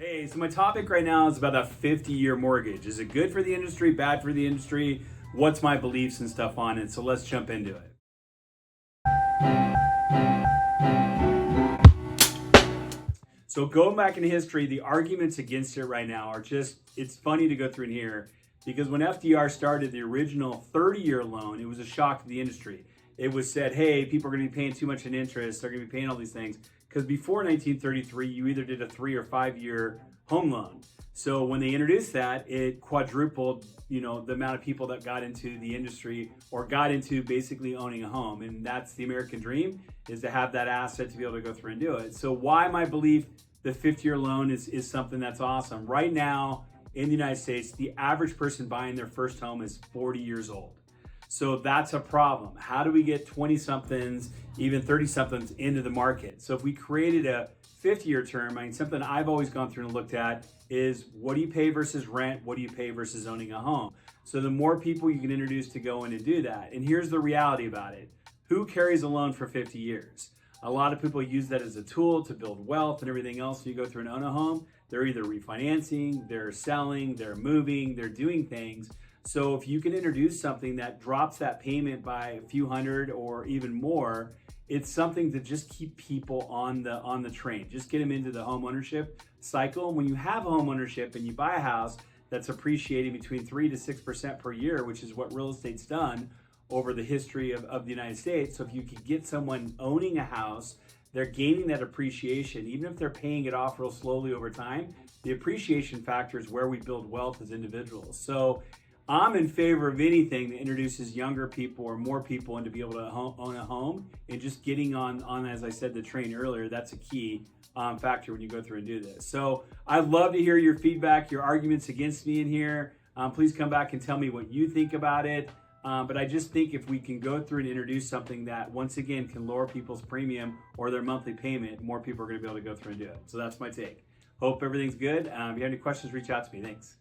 Hey, so my topic right now is about a 50-year mortgage. Is it good for the industry, bad for the industry? What's my beliefs and stuff on it? So let's jump into it. So going back in history, the arguments against it right now are just, it's funny to go through in here because when FDR started the original 30-year loan, it was a shock to the industry. It was said, hey, people are going to be paying too much in interest. They're going to be paying all these things. Because before 1933, you either did a 3 or 5 year home loan. So when they introduced that, it quadrupled, the amount of people that got into the industry or got into basically owning a home. And that's the American dream, is to have that asset to be able to go through and do it. So why my belief the 50-year loan is something that's awesome. Right now in the United States, the average person buying their first home is 40 years old. So that's a problem. How do we get 20 somethings, even 30 somethings into the market? So if we created a 50-year term, something I've always gone through and looked at is what do you pay versus rent? What do you pay versus owning a home? So the more people you can introduce to go in and do that. And here's the reality about it. Who carries a loan for 50 years? A lot of people use that as a tool to build wealth and everything else. You go through and own a home, they're either refinancing, they're selling, they're moving, they're doing things. So if you can introduce something that drops that payment by a few hundred or even more, it's something to just keep people on the train. Just get them into the home ownership cycle. When you have home ownership and you buy a house that's appreciating between 3 to 6% per year, which is what real estate's done over the history of the United States. So if you could get someone owning a house, they're gaining that appreciation. Even if they're paying it off real slowly over time, the appreciation factor is where we build wealth as individuals. So I'm in favor of anything that introduces younger people or more people into be able to own a home, and just getting on, as I said, the train earlier, that's a key factor when you go through and do this. So I'd love to hear your feedback, your arguments against me in here. Please come back and tell me what you think about it. But I just think if we can go through and introduce something that, once again, can lower people's premium or their monthly payment, more people are going to be able to go through and do it. So that's my take. Hope everything's good. If you have any questions, reach out to me. Thanks.